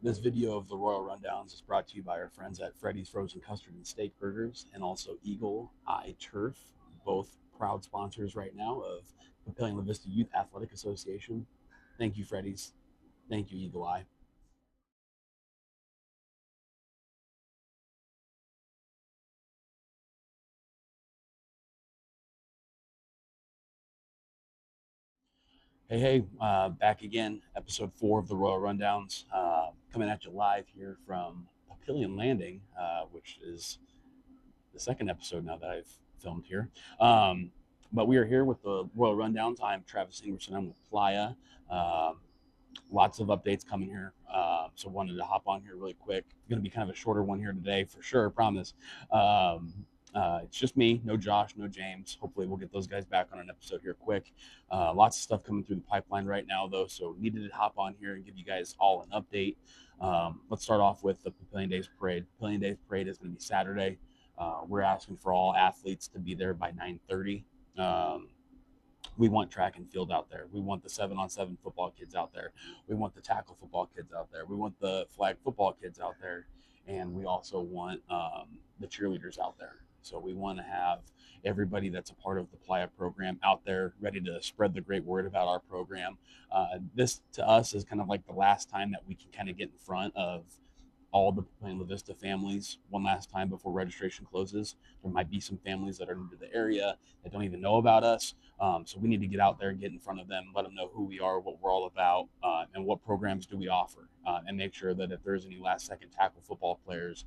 This video of the Royal Rundowns is brought to you by our friends at Freddy's Frozen Custard and Steak Burgers and also Eagle Eye Turf, both proud sponsors right now of Papillion La Vista Youth Athletic Association. Thank you, Freddy's. Thank you, Eagle Eye. Back again, episode 4 of the Royal Rundowns, coming at you live here from Papillion Landing, which is the second episode now that I've filmed here. But we are here with the Royal Rundowns. I'm Travis Ingerson. I'm with Playa. Um, Lots of updates coming here. So wanted to hop on here really quick. Going to be kind of a shorter one here today for sure. Promise. Um, it's just me, no Josh, no James. Hopefully, we'll get those guys back on an episode here quick. Lots of stuff coming through the pipeline right now, though. So needed to hop on here and give you guys all an update. Let's start off with the Papillion Days Parade. Papillion Days Parade is going to be Saturday. We're asking for all athletes to be there by 9:30. We want track and field out there. We want the 7-on-7 football kids out there. We want the tackle football kids out there. We want the flag football kids out there. And we also want the cheerleaders out there. So we want to have everybody that's a part of the Playa program out there ready to spread the great word about our program. This to us is kind of like the last time that we can kind of get in front of all the Plain La Vista families one last time before registration closes. There might be some families that are new to the area that don't even know about us. So we need to get out there and get in front of them, let them know who we are, what we're all about, and what programs do we offer, and make sure that if there's any last second tackle football players,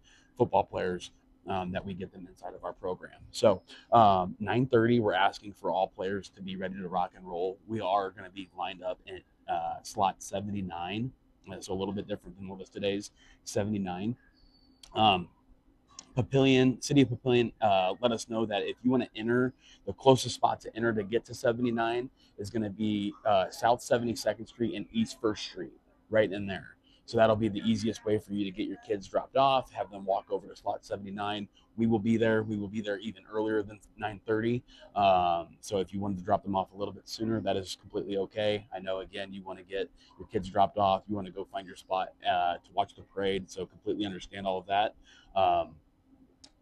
that we get them inside of our program. So 9:30, we're asking for all players to be ready to rock and roll. We are going to be lined up in slot 79. So a little bit different than what was today's 79. Um, City of Papillion, let us know that if you want to enter, the closest spot to enter to get to 79 is going to be South 72nd Street and East First Street, right in there. So that'll be the easiest way for you to get your kids dropped off, have them walk over to slot 79. We will be there. We will be there even earlier than 9:30. So if you wanted to drop them off a little bit sooner, that is completely okay. I know, again, you want to get your kids dropped off. You want to go find your spot to watch the parade. So completely understand all of that. Um,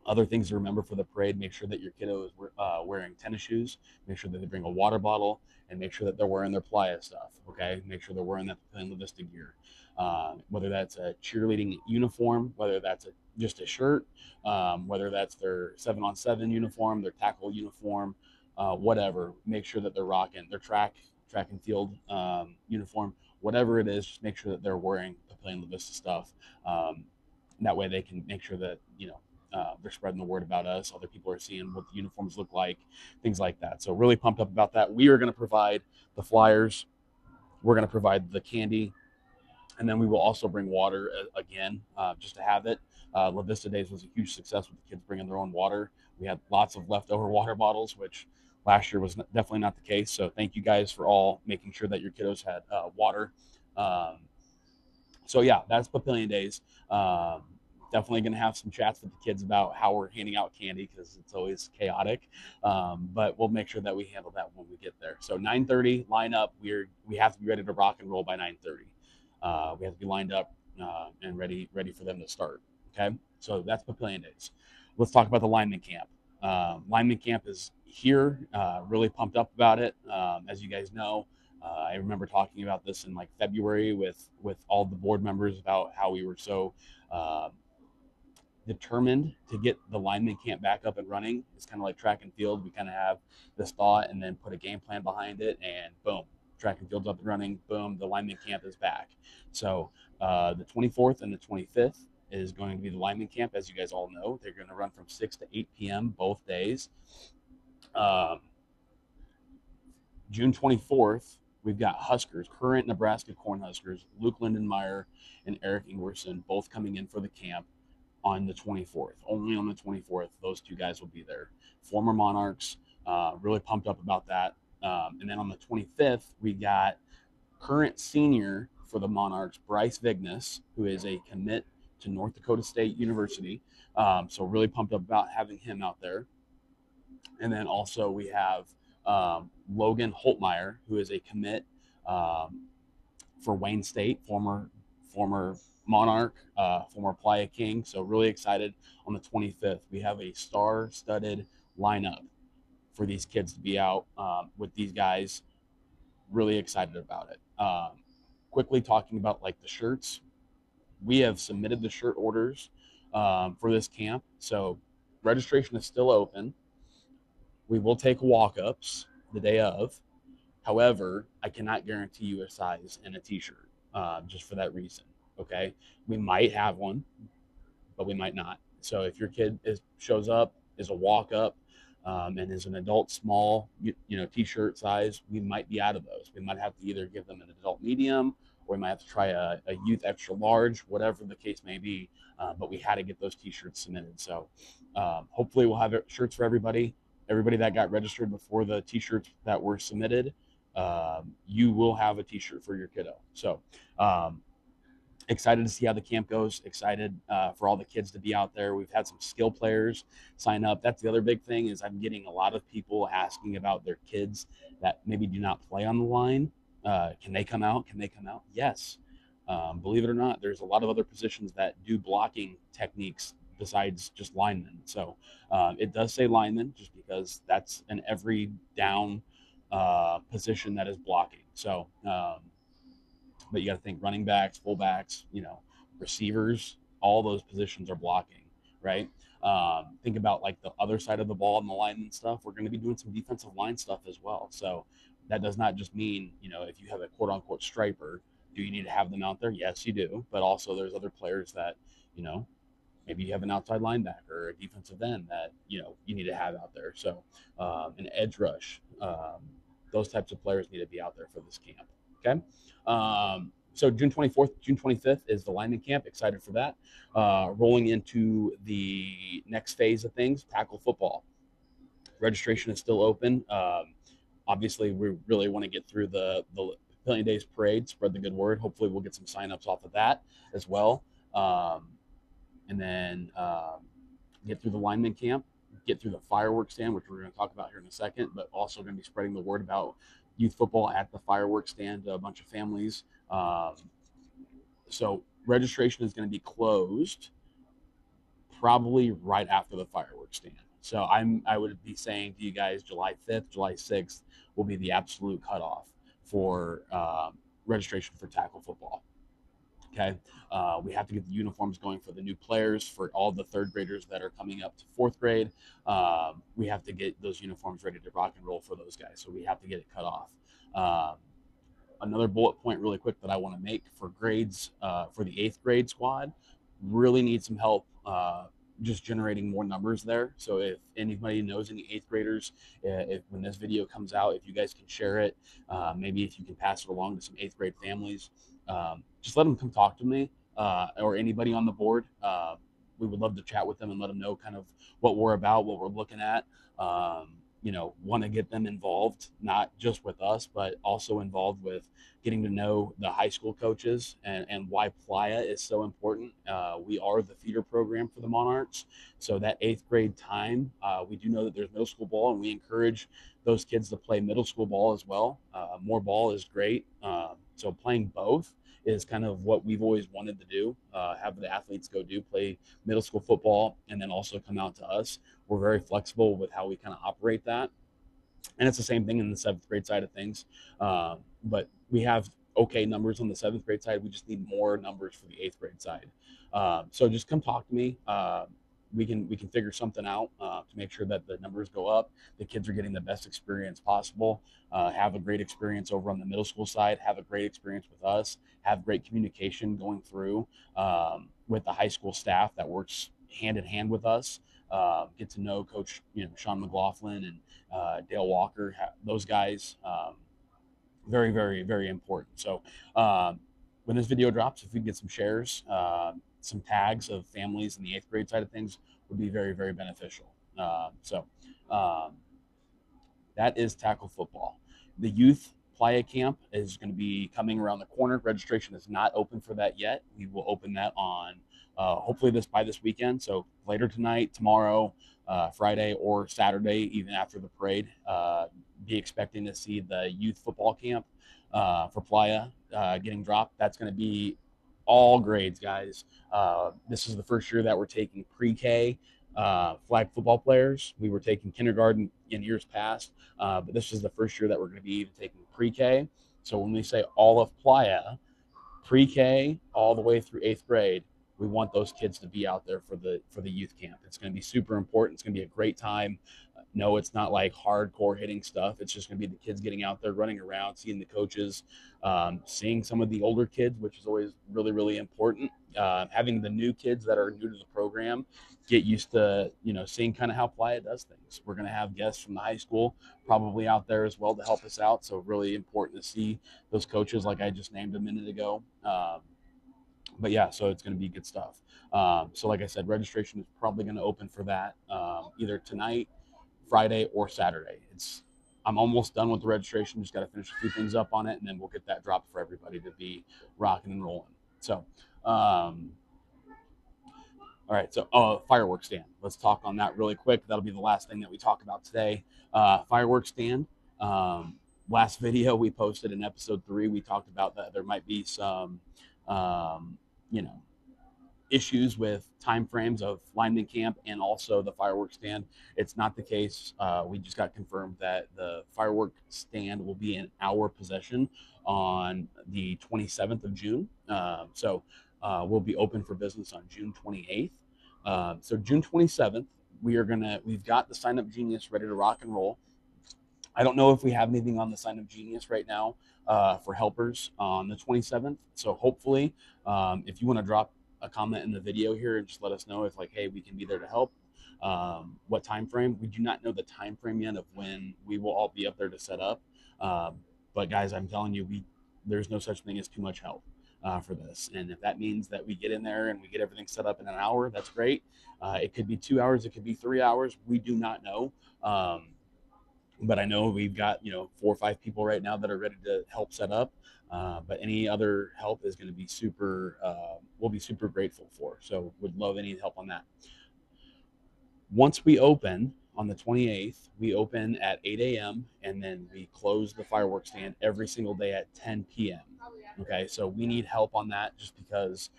Other things to remember for the parade: make sure that your kiddo is wearing tennis shoes, make sure that they bring a water bottle, and make sure that they're wearing their playa stuff. Okay, make sure they're wearing that Papillion La Vista gear. Whether that's a cheerleading uniform, whether that's just a shirt, whether that's their 7-on-7 uniform, their tackle uniform, whatever. Make sure that they're rocking their track and field uniform, whatever it is. Just make sure that they're wearing Papillion La Vista stuff. That way, they can make sure that they're spreading the word about us. Other people are seeing what the uniforms look like, things like that. So really pumped up about that. We are going to provide the flyers. We're going to provide the candy, and then we will also bring water again, just to have it. La Vista Days was a huge success with the kids bringing their own water. We had lots of leftover water bottles, which last year was definitely not the case. So thank you guys for all making sure that your kiddos had water. Um, so yeah, that's Papillion Days. Um, Definitely going to have some chats with the kids about how we're handing out candy because it's always chaotic. But we'll make sure that we handle that when we get there. So 9:30, line up. We have to be ready to rock and roll by 9:30. We have to be lined up and ready for them to start. Okay, so that's Papillion Days. Let's talk about the lineman camp. Lineman camp is here. Really pumped up about it. As you guys know, I remember talking about this in like February with all the board members about how we were so uh, determined to get the lineman camp back up and running. It's kind of like track and field. We kind of have this thought and then put a game plan behind it, and boom, track and field's up and running. Boom, the lineman camp is back. So the 24th and the 25th is going to be the lineman camp. As you guys all know, they're going to run from 6 to 8 p.m. both days. Um, June 24th, we've got Huskers, current Nebraska Cornhuskers, Luke Lindenmeyer and Eric Ingwerson, both coming in for the camp on the 24th. Only on the 24th, those two guys will be there. Former Monarchs, really pumped up about that. And then on the 25th, we got current senior for the Monarchs, Bryce Vignes, who is a commit to North Dakota State University. So really pumped up about having him out there. And then also we have Logan Holtmeyer, who is a commit um, for Wayne State, former Monarch, former Playa King. So really excited on the 25th. We have a star-studded lineup for these kids to be out with these guys. Really excited about it. Quickly talking about like the shirts, we have submitted the shirt orders for this camp. So registration is still open. We will take walk-ups the day of. However, I cannot guarantee you a size in a t-shirt just for that reason. Okay, we might have one, but we might not. So if your kid shows up, is a walk up, and is an adult small, t-shirt size, we might be out of those. We might have to either give them an adult medium, or we might have to try a youth extra large, whatever the case may be. But we had to get those t-shirts submitted. So hopefully we'll have shirts for everybody. Everybody that got registered before the t-shirts that were submitted, you will have a t-shirt for your kiddo. So excited to see how the camp goes. Excited for all the kids to be out there. We've had some skill players sign up. That's the other big thing is I'm getting a lot of people asking about their kids that maybe do not play on the line. Can they come out? Can they come out? Yes. Believe it or not, there's a lot of other positions that do blocking techniques besides just linemen. So it does say linemen just because that's an every down position that is blocking. So but you got to think running backs, fullbacks, receivers, all those positions are blocking, right? Think about like the other side of the ball and the line and stuff. We're going to be doing some defensive line stuff as well. So that does not just mean, if you have a quote unquote striper, do you need to have them out there? Yes, you do. But also there's other players that, maybe you have an outside linebacker or a defensive end that, you need to have out there. So an edge rush, those types of players need to be out there for this camp. Okay. So June 24th, June 25th is the lineman camp. Excited for that. Rolling into the next phase of things, tackle football. Registration is still open. Obviously, we really want to get through the Papillion Days parade, spread the good word. Hopefully, we'll get some signups off of that as well. And then get through the lineman camp, get through the fireworks stand, which we're going to talk about here in a second, but also going to be spreading the word about youth football at the fireworks stand to a bunch of families. So registration is going to be closed probably right after the fireworks stand. So I would be saying to you guys, July 5th, July 6th will be the absolute cutoff for registration for tackle football. Okay. We have to get the uniforms going for the new players, for all the third graders that are coming up to fourth grade. We have to get those uniforms ready to rock and roll for those guys. So we have to get it cut off. Another bullet point really quick that I want to make for grades, for the 8th grade squad, really need some help just generating more numbers there. So if anybody knows any 8th graders, if when this video comes out, if you guys can share it, maybe if you can pass it along to some 8th grade families, just let them come talk to me or anybody on the board. We would love to chat with them and let them know kind of what we're about, what we're looking at. Want to get them involved, not just with us, but also involved with getting to know the high school coaches and why Playa is so important. We are the feeder program for the Monarchs. So that 8th grade time, we do know that there's middle school ball, and we encourage those kids to play middle school ball as well. More ball is great. So playing both is kind of what we've always wanted to do, have the athletes go play middle school football and then also come out to us. We're very flexible with how we kind of operate that. And it's the same thing in the 7th grade side of things. But we have okay numbers on the 7th grade side. We just need more numbers for the 8th grade side. So just come talk to me. We can figure something out to make sure that the numbers go up. The kids are getting the best experience possible. Have a great experience over on the middle school side. Have a great experience with us. Have great communication going through with the high school staff that works hand in hand with us. Get to know Coach Sean McLaughlin and Dale Walker. Those guys, very, very, very important. So when this video drops, if we can get some shares, some tags of families in the 8th grade side of things would be very, very beneficial. So that is tackle football. The youth Playa camp is going to be coming around the corner. Registration is not open for that yet. We will open that on hopefully by this weekend. So later tonight, tomorrow, Friday, or Saturday, even after the parade, be expecting to see the youth football camp for Playa getting dropped. That's going to be all grades, guys. This is the first year that we're taking pre-K flag football players. We were taking kindergarten in years past, but this is the first year that we're going to be even taking pre-K. So when we say all of Playa, pre-K all the way through 8th grade, we want those kids to be out there for the youth camp. It's going to be super important. It's going to be a great time. No, it's not like hardcore hitting stuff. It's just going to be the kids getting out there, running around, seeing the coaches, seeing some of the older kids, which is always really, really important. Having the new kids that are new to the program get used to, seeing kind of how Playa does things. We're going to have guests from the high school probably out there as well to help us out. So really important to see those coaches like I just named a minute ago. But yeah, so it's going to be good stuff. So like I said, registration is probably going to open for that either tonight, Friday, or Saturday. I'm almost done with the registration. Just got to finish a few things up on it, and then we'll get that dropped for everybody to be rocking and rolling. So, all right. So, fireworks stand. Let's talk on that really quick. That'll be the last thing that we talk about today. Fireworks stand. Last video we posted in episode 3, we talked about that there might be some, issues with time frames of lineman camp and also the fireworks stand. It's not the case. We just got confirmed that the fireworks stand will be in our possession on the 27th of June. So we'll be open for business on June 28th. So June 27th, we've got the Sign Up Genius ready to rock and roll. I don't know if we have anything on the Sign Up Genius right now for helpers on the 27th. So hopefully, if you want to drop a comment in the video here and just let us know if hey, we can be there to help. What time frame? We do not know the time frame yet of when we will all be up there to set up. But guys, I'm telling you, there's no such thing as too much help for this. And if that means that we get in there and we get everything set up in an hour, that's great. It could be 2 hours. It could be 3 hours. We do not know. But I know we've got 4 or 5 people right now that are ready to help set up. But any other help is going to be we'll be super grateful for. So would love any help on that. Once we open on the 28th, we open at 8 a.m. and then we close the fireworks stand every single day at 10 p.m. Okay, so we need help on that just because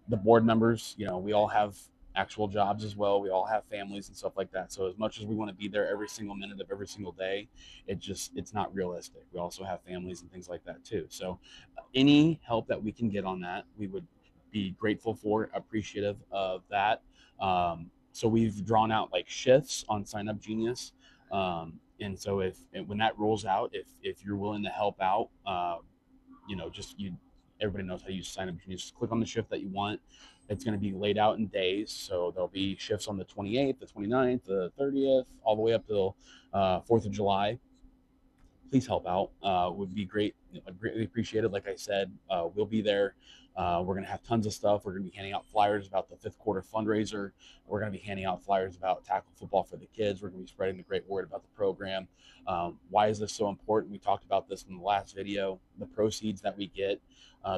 the board members, we all have actual jobs as well. We all have families and stuff like that. So as much as we want to be there every single minute of every single day, it's not realistic. We also have families and things like that too. So any help that we can get on that, we would be grateful for, appreciative of that. So we've drawn out shifts on Sign Up Genius. And so when that rolls out, if you're willing to help out, everybody knows how to use Sign Up Genius. Just click on the shift that you want. It's going to be laid out in days. So there'll be shifts on the 28th, the 29th, the 30th, all the way up till 4th of July. Please help out. Would be great. Greatly appreciated. Like I said, we'll be there. We're going to have tons of stuff. We're going to be handing out flyers about the 5th quarter fundraiser. We're going to be handing out flyers about tackle football for the kids. We're going to be spreading the great word about the program. Why is this so important? We talked about this in the last video. The proceeds that we get,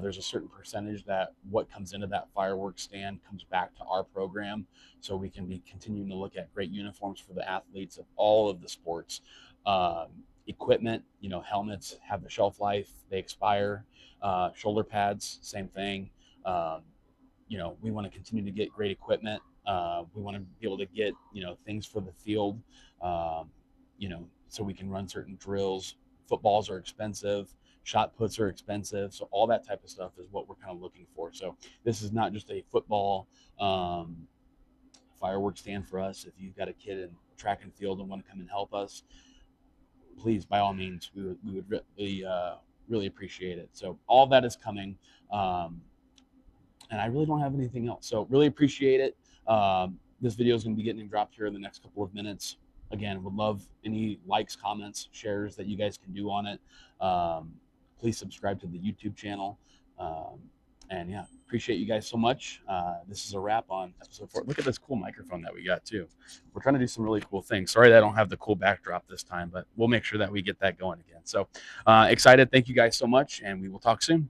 there's a certain percentage that what comes into that fireworks stand comes back to our program. So we can be continuing to look at great uniforms for the athletes of all of the sports. Equipment, helmets have a shelf life, they expire. Shoulder pads, same thing. We want to continue to get great equipment. We want to be able to get, things for the field, so we can run certain drills. Footballs are expensive. Shot puts are expensive. So all that type of stuff is what we're kind of looking for. So this is not just a football fireworks stand for us. If you've got a kid in track and field and want to come and help us, please, by all means, we would really appreciate it. So all that is coming, and I really don't have anything else. So really appreciate it. This video is going to be getting dropped here in the next couple of minutes. Again, would love any likes, comments, shares that you guys can do on it. Please subscribe to the YouTube channel. And yeah, appreciate you guys so much. This is a wrap on episode 4. Look at this cool microphone that we got too. We're trying to do some really cool things. Sorry that I don't have the cool backdrop this time, but we'll make sure that we get that going again. So excited. Thank you guys so much, and we will talk soon.